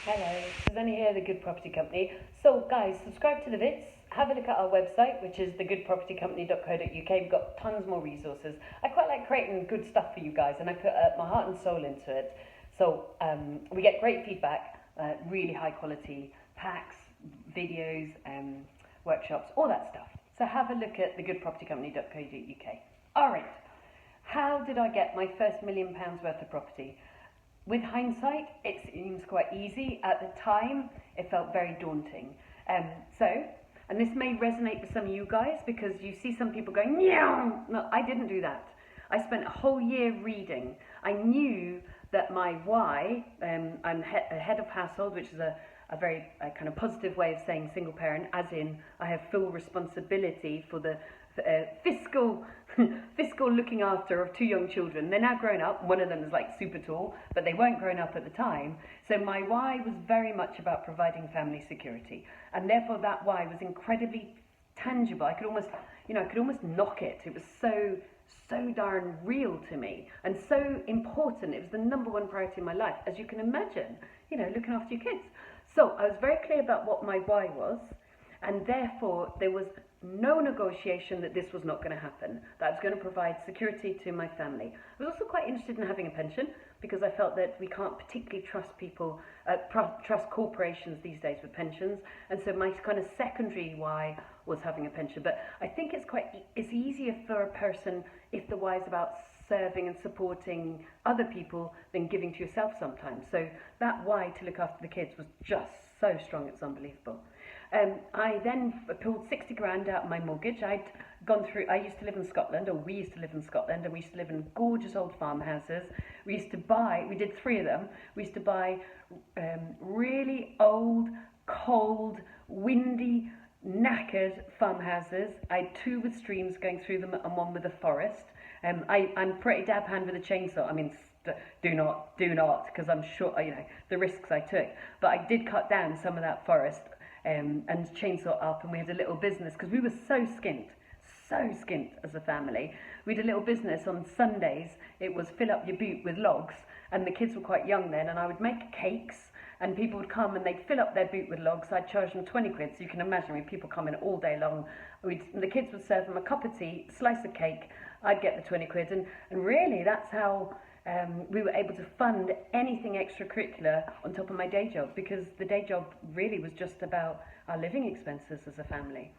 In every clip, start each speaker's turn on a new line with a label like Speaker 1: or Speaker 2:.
Speaker 1: Hello, Susannah here, The Good Property Company. So guys, subscribe to the vids, have a look at our website, which is thegoodpropertycompany.co.uk. We've got tons more resources. I quite like creating good stuff for you guys, and I put my heart and soul into it. So we get great feedback, really high quality packs, videos, workshops, all that stuff. So have a look at thegoodpropertycompany.co.uk. Alright, how did I get my first £1 million worth of property? With hindsight, it seems quite easy. At the time, it felt very daunting. And this may resonate with some of you guys because you see some people going, yeah, no, I didn't do that. I spent a whole year reading. I knew that my why, I'm a head of household, which is a very kind of positive way of saying single parent, as in I have full responsibility for the fiscal looking after of 2 young children. They're now grown up. One of them is like super tall, but they weren't grown up at the time. So my why was very much about providing family security, and therefore that why was incredibly tangible. I could almost knock it. It was so darn real to me and so important. It was the #1 priority in my life, as you can imagine. Looking after your kids. So I was very clear about what my why was, and therefore there was no negotiation that this was not going to happen, that I was going to provide security to my family. I was also quite interested in having a pension because I felt that we can't particularly trust people, trust corporations these days with pensions, and so my kind of secondary why was having a pension. But I think it's easier for a person if the why is about serving and supporting other people than giving to yourself sometimes. So that why to look after the kids was just so strong, it's unbelievable. I then pulled 60 grand out of my mortgage. I used to live in Scotland, or we used to live in Scotland, and we used to live in gorgeous old farmhouses. We did 3 of them. We used to buy really old, cold, windy, knackered farmhouses. I had 2 with streams going through them and 1 with a forest. I'm pretty dab hand with a chainsaw. I mean, do not, because I'm sure, the risks I took. But I did cut down some of that forest and chainsaw up, and we had a little business because we were so skint as a family. We had a little business on Sundays. It was fill up your boot with logs, and the kids were quite young then, and I would make cakes, and people would come and they'd fill up their boot with logs. I'd charge them 20 quid, so you can imagine people coming all day long. The kids would serve them a cup of tea, slice of cake, I'd get the 20 quid, and really that's how we were able to fund anything extracurricular on top of my day job, because the day job really was just about our living expenses as a family.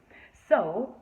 Speaker 1: So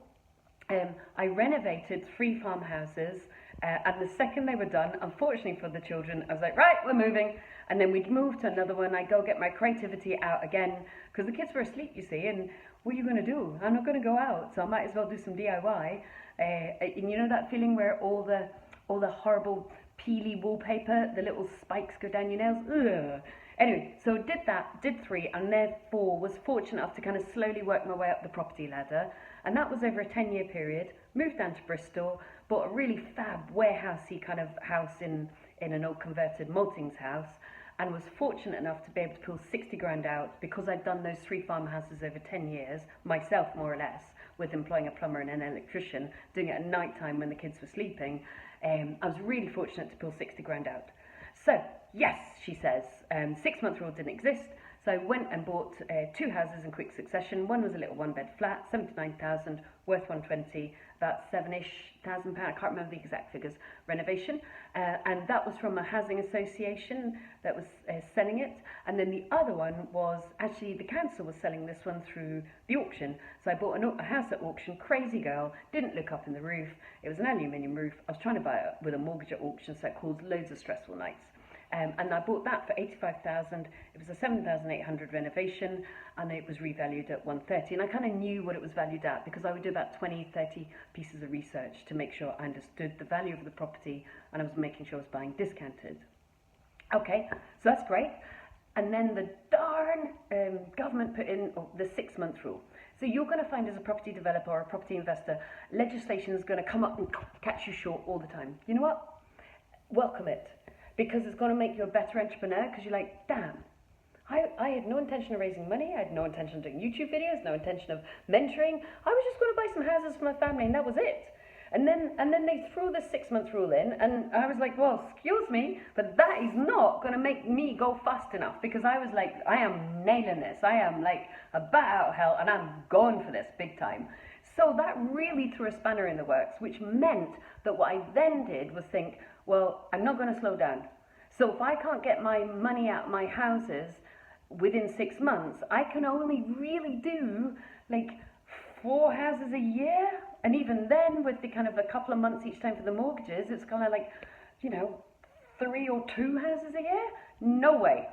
Speaker 1: I renovated 3 farmhouses, and the second they were done, unfortunately for the children, I was like, right, we're moving. And then we'd move to another one. I'd go get my creativity out again, because the kids were asleep, you see, and what are you going to do? I'm not going to go out, so I might as well do some DIY. And you know that feeling where all the horrible peely wallpaper, the little spikes go down your nails? Ugh. Anyway, so did 3, and therefore was fortunate enough to kind of slowly work my way up the property ladder. And that was over a 10-year period. Moved down to Bristol, bought a really fab warehousey kind of house in an old converted maltings house, and was fortunate enough to be able to pull 60 grand out because I'd done those 3 farmhouses over 10 years, myself more or less, with employing a plumber and an electrician, doing it at night time when the kids were sleeping. I was really fortunate to pull 60 grand out. So, yes, she says, 6-month rule didn't exist, so I went and bought 2 houses in quick succession. One was a little 1-bed flat, 79,000, worth 120, about £7,000, I can't remember the exact figures, renovation. And that was from a housing association that was selling it. And then the other one was, actually the council was selling this one through the auction. So I bought a house at auction, crazy girl, didn't look up in the roof. It was an aluminium roof. I was trying to buy it with a mortgage at auction, so it caused loads of stressful nights. And I bought that for 85,000. It was a 7,800 renovation, and it was revalued at 130. And I kind of knew what it was valued at because I would do about 20, 30 pieces of research to make sure I understood the value of the property, and I was making sure I was buying discounted. Okay, so that's great. And then the darn government put in the 6-month rule. So you're going to find, as a property developer or a property investor, legislation is going to come up and catch you short all the time. You know what? Welcome it. Because it's going to make you a better entrepreneur, because you're like, damn, I had no intention of raising money, I had no intention of doing YouTube videos, no intention of mentoring. I was just going to buy some houses for my family, and that was it. And then they threw the 6-month rule in, and I was like, well, excuse me, but that is not going to make me go fast enough, because I was like, I am nailing this. I am like a bat out of hell, and I'm going for this big time. So that really threw a spanner in the works, which meant that what I then did was think, well, I'm not going to slow down. So if I can't get my money out of my houses within 6 months, I can only really do like 4 houses a year. And even then, with the kind of a couple of months each time for the mortgages, it's kind of like, 3 or 2 houses a year? No way.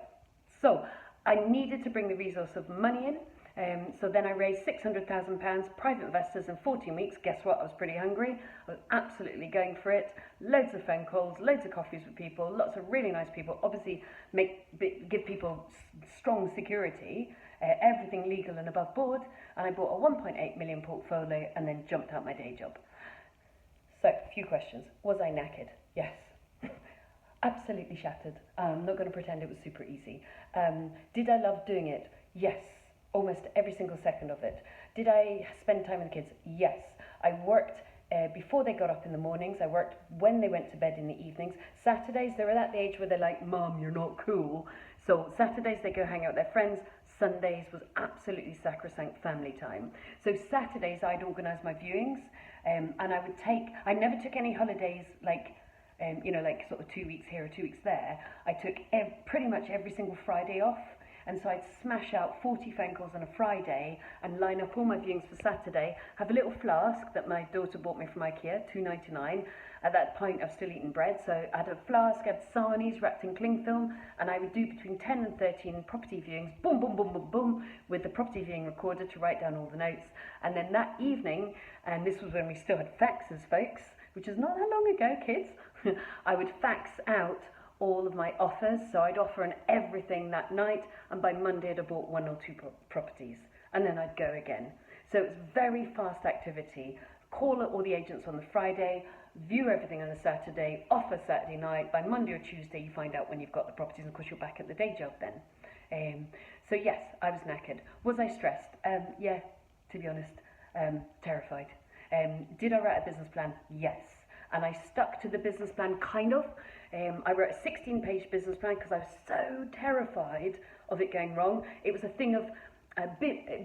Speaker 1: So I needed to bring the resource of money in. So then I raised £600,000, private investors in 14 weeks. Guess what? I was pretty hungry. I was absolutely going for it. Loads of phone calls, loads of coffees with people, lots of really nice people. Obviously, give people strong security, everything legal and above board. And I bought a 1.8 million portfolio and then jumped out my day job. So, a few questions. Was I knackered? Yes. Absolutely shattered. I'm not going to pretend it was super easy. Did I love doing it? Yes. Almost every single second of it. Did I spend time with the kids? Yes. I worked before they got up in the mornings. I worked when they went to bed in the evenings. Saturdays, they were at the age where they're like, Mom, you're not cool. So Saturdays, they go hang out with their friends. Sundays was absolutely sacrosanct family time. So Saturdays, I'd organise my viewings. And I never took any holidays like sort of 2 weeks here or 2 weeks there. I took pretty much every single Friday off. And so I'd smash out 40 phone calls on a Friday and line up all my viewings for Saturday, have a little flask that my daughter bought me from IKEA, $2.99. At that point, I was still eating bread, so I had a flask, I had sarnies wrapped in cling film, and I would do between 10 and 13 property viewings, boom, boom, boom, boom, boom, with the property viewing recorder to write down all the notes. And then that evening, and this was when we still had faxes, folks, which is not that long ago, kids, I would fax out all of my offers, so I'd offer on everything that night, and by Monday I'd have bought 1 or 2 properties, and then I'd go again. So it's very fast activity. Call all the agents on the Friday, view everything on the Saturday, offer Saturday night. By Monday or Tuesday you find out when you've got the properties, and of course you're back at the day job then. So yes, I was knackered. Was I stressed? Yeah, to be honest, terrified. Did I write a business plan? Yes. And I stuck to the business plan, kind of. I wrote a 16-page business plan because I was so terrified of it going wrong. It was a thing of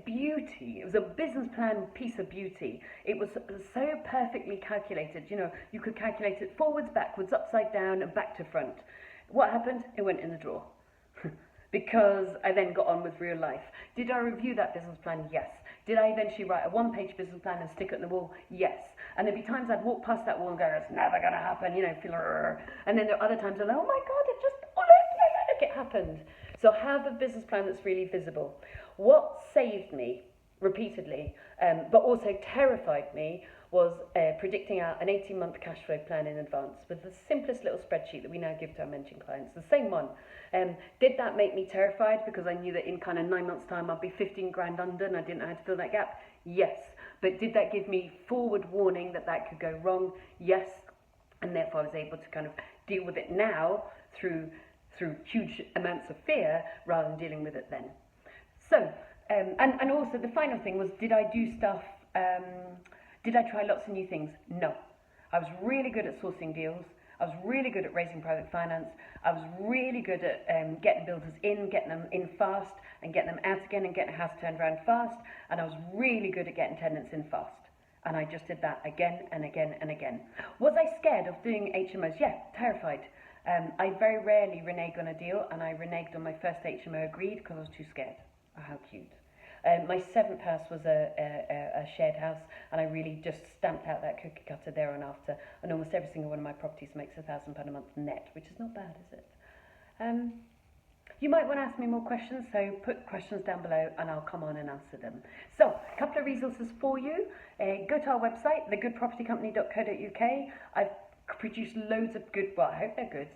Speaker 1: beauty. It was a business plan piece of beauty. It was so perfectly calculated. You could calculate it forwards, backwards, upside down, and back to front. What happened? It went in the drawer. Because I then got on with real life. Did I review that business plan? Yes. Did I eventually write a 1-page business plan and stick it on the wall? Yes. And there'd be times I'd walk past that wall and go, it's never going to happen, feel. And then there are other times I'm like, oh my God, look, it happened. So have a business plan that's really visible. What saved me repeatedly, but also terrified me, was predicting out an 18-month cash flow plan in advance with the simplest little spreadsheet that we now give to our mentoring clients, the same one. Did that make me terrified because I knew that in kind of 9 months' time I'd be 15 grand under and I didn't know how to fill that gap? Yes. But did that give me forward warning that could go wrong? Yes. And therefore I was able to kind of deal with it now through huge amounts of fear rather than dealing with it then. So, and also the final thing was, did I do stuff, did I try lots of new things? No. I was really good at sourcing deals. I was really good at raising private finance. I was really good at getting builders in, getting them in fast, and getting them out again, and getting a house turned around fast. And I was really good at getting tenants in fast. And I just did that again and again and again. Was I scared of doing HMOs? Yeah, terrified. I very rarely renege on a deal, and I reneged on my first HMO agreed because I was too scared. Oh, how cute. My 7th house was a shared house, and I really just stamped out that cookie cutter there and after, and almost every single one of my properties makes £1,000 a month net, which is not bad, is it? You might want to ask me more questions, so put questions down below and I'll come on and answer them. So, a couple of resources for you. Go to our website, thegoodpropertycompany.co.uk. I've produced loads of good, well, I hope they're good.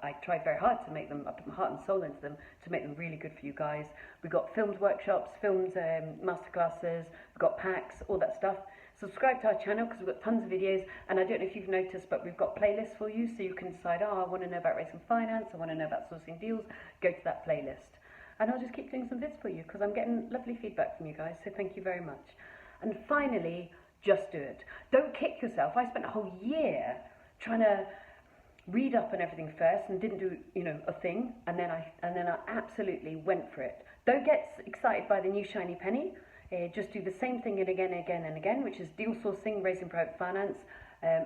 Speaker 1: I tried very hard to make them, I put my heart and soul into them to make them really good for you guys. We've got filmed workshops, filmed masterclasses, we've got packs, all that stuff. Subscribe to our channel because we've got tons of videos, and I don't know if you've noticed, but we've got playlists for you, so you can decide, I want to know about raising finance, I want to know about sourcing deals, go to that playlist. And I'll just keep doing some vids for you because I'm getting lovely feedback from you guys, so thank you very much. And finally, Just do it. Don't kick yourself. I spent a whole year trying to read up on everything first and didn't do, a thing, and then I absolutely went for it. Don't get excited by the new shiny penny. Just do the same thing again and again and again, which is deal sourcing, raising private finance,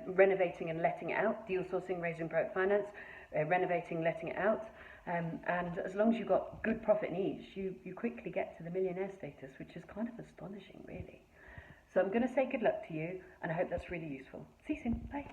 Speaker 1: renovating and letting it out. Deal sourcing, raising private finance, renovating, letting it out. And as long as you've got good profit and ease, you quickly get to the millionaire status, which is kind of astonishing, really. So I'm going to say good luck to you, and I hope that's really useful. See you soon. Bye.